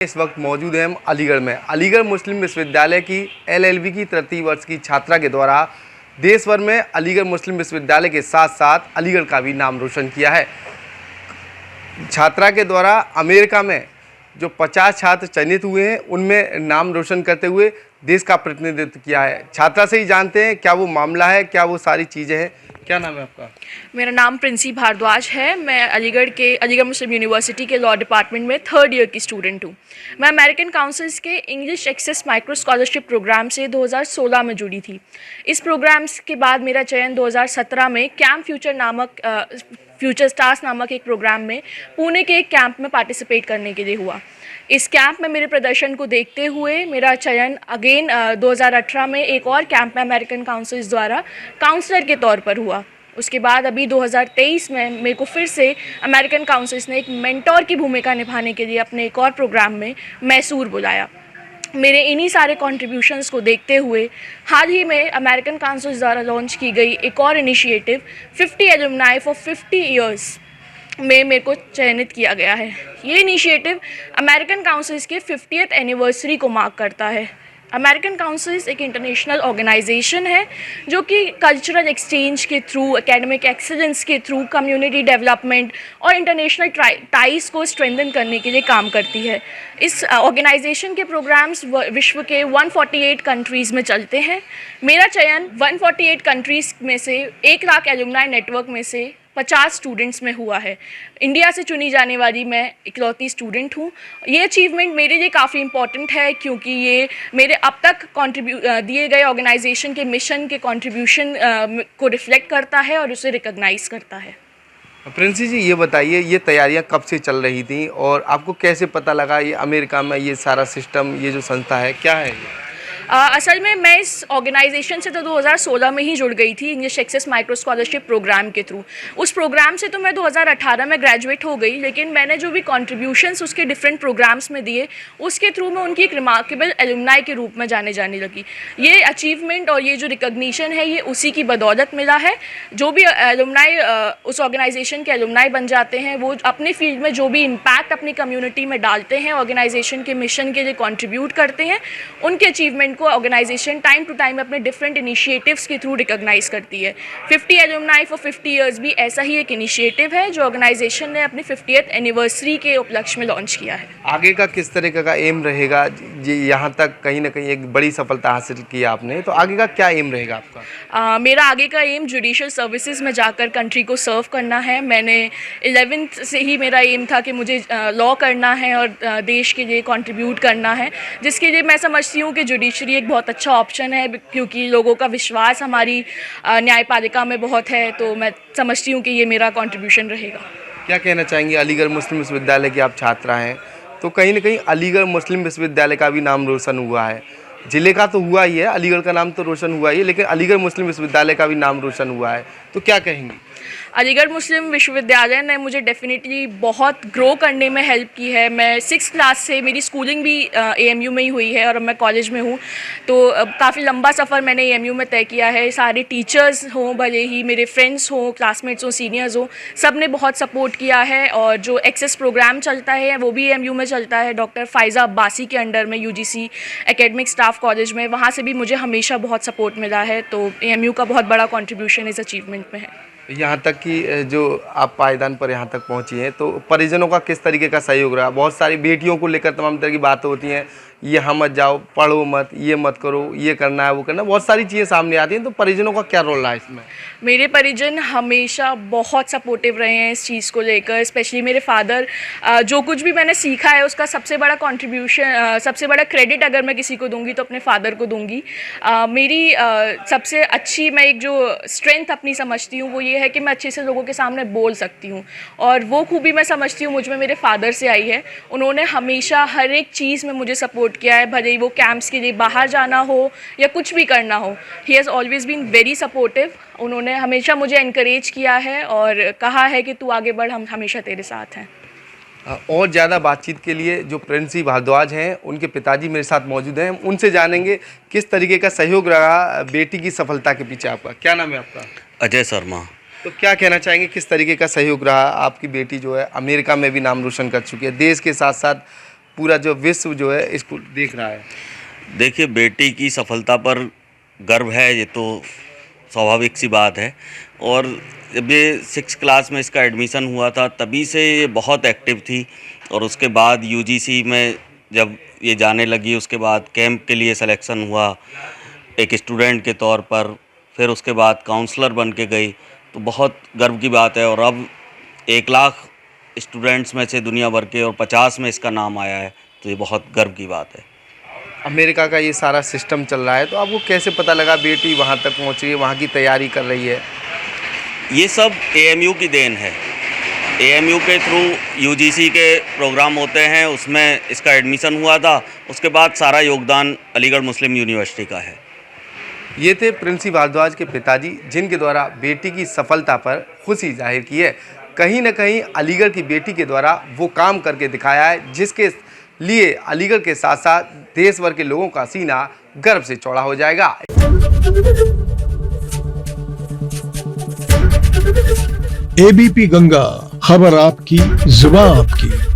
इस वक्त मौजूद हैं हम अलीगढ़ में। अलीगढ़ मुस्लिम विश्वविद्यालय की एलएलबी की तृतीय वर्ष की छात्रा के द्वारा देश भर में अलीगढ़ मुस्लिम विश्वविद्यालय के साथ साथ अलीगढ़ का भी नाम रोशन किया है। छात्रा के द्वारा अमेरिका में जो 50 छात्र चयनित हुए हैं उनमें नाम रोशन करते हुए देश का प्रतिनिधित्व किया है। छात्रा से ही जानते हैं क्या वो मामला है, क्या वो सारी चीज़ें हैं। क्या नाम है आपका? मेरा नाम प्रिंसी भारद्वाज है। मैं अलीगढ़ मुस्लिम यूनिवर्सिटी के लॉ डिपार्टमेंट में 3rd ईयर की स्टूडेंट हूँ। मैं अमेरिकन काउंसिल्स के English access micro scholarship programme से 2016 में जुड़ी थी। इस प्रोग्राम के बाद मेरा चयन 2017 में कैंप फ्यूचर स्टार्स नामक एक प्रोग्राम में पुणे के एक कैंप में पार्टिसिपेट करने के लिए हुआ। इस कैंप में मेरे प्रदर्शन को देखते हुए मेरा चयन अगेन 2018 में एक और कैंप में अमेरिकन काउंसिल्स द्वारा काउंसलर के तौर पर हुआ। उसके बाद अभी 2023 में मेरे को फिर से अमेरिकन काउंसिल्स ने एक मेंटोर की भूमिका निभाने के लिए अपने एक और प्रोग्राम में मैसूर बुलाया। मेरे इन्हीं सारे कॉन्ट्रीब्यूशंस को देखते हुए हाल ही में अमेरिकन काउंसिल्स द्वारा लॉन्च की गई एक और इनिशिएटिव 50 एलुमनाई फॉर 50 ईयर्स में मेरे को चयनित किया गया है। ये इनिशिएटिव अमेरिकन काउंसिल्स के 50th एनिवर्सरी को मार्क करता है। अमेरिकन काउंसिल्स एक इंटरनेशनल ऑर्गेनाइजेशन है जो कि कल्चरल एक्सचेंज के थ्रू, एकेडमिक एक्सीलेंस के थ्रू, कम्युनिटी डेवलपमेंट और इंटरनेशनल टाइज को स्ट्रेंथन करने के लिए काम करती है। इस ऑर्गेनाइजेशन के प्रोग्राम्स विश्व के 148 कंट्रीज़ में चलते हैं। मेरा चयन 148 कंट्रीज़ में से 1 लाख एलुमनाई नेटवर्क में से 50 स्टूडेंट्स में हुआ है। इंडिया से चुनी जाने वाली मैं इकलौती स्टूडेंट हूँ। ये अचीवमेंट मेरे लिए काफ़ी इम्पॉर्टेंट है क्योंकि ये मेरे अब तक दिए गए ऑर्गेनाइजेशन के मिशन के कंट्रीब्यूशन को रिफ्लेक्ट करता है और उसे रिकॉग्नाइज करता है। प्रिंसी जी, ये बताइए, ये तैयारियां कब से चल रही थी और आपको कैसे पता लगा ये अमेरिका में ये सारा सिस्टम, ये जो संस्था है, क्या है ये? असल में मैं इस ऑर्गेनाइजेशन से तो 2016 में ही जुड़ गई थी, English access micro scholarship programme के थ्रू। उस प्रोग्राम से तो मैं 2018 में ग्रेजुएट हो गई, लेकिन मैंने जो भी कॉन्ट्रीब्यूशंस उसके डिफरेंट प्रोग्राम्स में दिए उसके थ्रू मैं उनकी एक रिमार्केबल एलुमनाई के रूप में जाने लगी। ये अचीवमेंट और ये जो रिकॉग्निशन है ये उसी की बदौलत मिला है। जो भी एलुमनाई उस ऑर्गेनाइजेशन के एलुमनाई बन जाते हैं वो अपने फील्ड में जो भी इम्पैक्ट अपनी कम्युनिटी में डालते हैं, ऑर्गेनाइजेशन के मिशन के लिए कॉन्ट्रीब्यूट करते हैं, उनके अचीवमेंट को ऑर्गेनाइजेशन टाइम टू टाइम अपने डिफरेंट इनिशिएटिव्स के थ्रू रिकॉग्नाइज करती है। 50 एलुमनाई फॉर 50 ईयर्स भी ऐसा ही एक इनिशिएटिव है जो ऑर्गेनाइजेशन ने अपनी 50th एनिवर्सरी के उपलक्ष्य में लॉन्च किया है। आगे का किस तरीके का एम रहेगा? जी, यहाँ तक कहीं ना कहीं एक बड़ी सफलता हासिल की आपने, तो आगे का क्या एम रहेगा आपका? मेरा आगे का एम जुडिशियल सर्विसेज में जाकर कंट्री को सर्व करना है। मैंने 11th से ही मेरा एम था कि मुझे लॉ करना है और देश के लिए कंट्रीब्यूट करना है, जिसके लिए मैं समझती हूँ कि जुडिशरी एक बहुत अच्छा ऑप्शन है क्योंकि लोगों का विश्वास हमारी न्यायपालिका में बहुत है। तो मैं समझती हूँ कि ये मेरा कंट्रीब्यूशन रहेगा। क्या कहना चाहेंगे? अलीगढ़ मुस्लिम विश्वविद्यालय की आप छात्रा हैं, तो कहीं ना कहीं अलीगढ़ मुस्लिम विश्वविद्यालय का भी नाम रोशन हुआ है। ज़िले का तो हुआ ही है, अलीगढ़ का नाम तो रोशन हुआ ही है, लेकिन अलीगढ़ मुस्लिम विश्वविद्यालय का भी नाम रोशन हुआ है, तो क्या कहेंगी? अलीगढ़ मुस्लिम विश्वविद्यालय ने मुझे डेफिनेटली बहुत ग्रो करने में हेल्प की है। मैं 6th क्लास से, मेरी स्कूलिंग भी AMU में ही हुई है और अब मैं कॉलेज में हूँ, तो काफ़ी लंबा सफ़र मैंने AMU में तय किया है। सारे टीचर्स हों, भले ही मेरे फ्रेंड्स हों, क्लासमेट्स हों, सीनियर्स हों, सब ने बहुत सपोर्ट किया है। और जो एक्सेस प्रोग्राम चलता है वो भी AMU में चलता है, डॉक्टर फ़ाइज़ा अब्बासी के अंडर में, UGC एकेडमिक स्टाफ कॉलेज में, वहाँ से भी मुझे हमेशा बहुत सपोर्ट मिला है। तो AMU का बहुत बड़ा कॉन्ट्रीब्यूशन इस अचीवमेंट में है। यहाँ तक कि जो आप पायदान पर यहाँ तक पहुँची हैं, तो परिजनों का किस तरीके का सहयोग रहा? बहुत सारी बेटियों को लेकर तमाम तरह की बातें होती हैं, यहाँ मत जाओ, पढ़ो मत, ये मत करो, ये करना है, वो करना है, बहुत सारी चीज़ें सामने आती हैं, तो परिजनों का क्या रोल रहा है इसमें? मेरे परिजन हमेशा बहुत सपोर्टिव रहे हैं इस चीज़ को लेकर। स्पेशली मेरे फादर, जो कुछ भी मैंने सीखा है उसका सबसे बड़ा कंट्रीब्यूशन, सबसे बड़ा क्रेडिट अगर मैं किसी को दूंगी तो अपने फादर को दूंगी। मेरी सबसे अच्छी, मैं एक जो स्ट्रेंथ अपनी समझती हूँ वो ये है कि मैं अच्छे से लोगों के सामने बोल सकती हूँ, और वो खूबी मैं समझती हूँ मुझ में मेरे फादर से आई है। उन्होंने हमेशा हर एक चीज़ में मुझे सपोर्ट किया है, भले ही वो कैंप्स के लिए बाहर जाना हो या कुछ भी करना हो। He has always been very supportive. उन्होंने हमेशा मुझे इनकरेज किया है और कहा है कि तू आगे बढ़, हम हमेशा तेरे साथ हैं। और ज़्यादा बातचीत के लिए जो प्रिंसी भारद्वाज हैं, उनके पिताजी मेरे साथ मौजूद हैं, उनसे जानेंगे किस तरीके का सहयोग रहा बेटी की सफलता के पीछे। आपका क्या नाम है? आपका? अजय शर्मा। तो क्या कहना चाहेंगे, किस तरीके का सहयोग रहा? आपकी बेटी जो है अमेरिका में भी नाम रोशन कर चुकी है, देश के साथ साथ पूरा जो विश्व जो है इसको देख रहा है। देखिए, बेटी की सफलता पर गर्व है, ये तो स्वाभाविक सी बात है। और जब ये 6th क्लास में इसका एडमिशन हुआ था तभी से ये बहुत एक्टिव थी। और उसके बाद यूजीसी में जब ये जाने लगी, उसके बाद कैंप के लिए सिलेक्शन हुआ एक स्टूडेंट के तौर पर, फिर उसके बाद काउंसलर बन के गई, तो बहुत गर्व की बात है। और अब 1 लाख स्टूडेंट्स में से दुनिया भर के और 50 में इसका नाम आया है, तो ये बहुत गर्व की बात है। अमेरिका का ये सारा सिस्टम चल रहा है, तो आपको कैसे पता लगा बेटी वहाँ तक पहुँच रही है, वहाँ की तैयारी कर रही है? ये सब AMU की देन है। AMU के थ्रू यूजीसी के प्रोग्राम होते हैं, उसमें इसका एडमिशन हुआ था। उसके बाद सारा योगदान अलीगढ़ मुस्लिम यूनिवर्सिटी का है। ये थे प्रिंसी भारद्वाज के पिताजी, जिनके द्वारा बेटी की सफलता पर खुशी जाहिर की है। कहीं न कहीं अलीगढ़ की बेटी के द्वारा वो काम करके दिखाया है जिसके लिए अलीगढ़ के साथ साथ देश भर के लोगों का सीना गर्व से चौड़ा हो जाएगा। ABP गंगा, खबर आपकी, जुबान आपकी।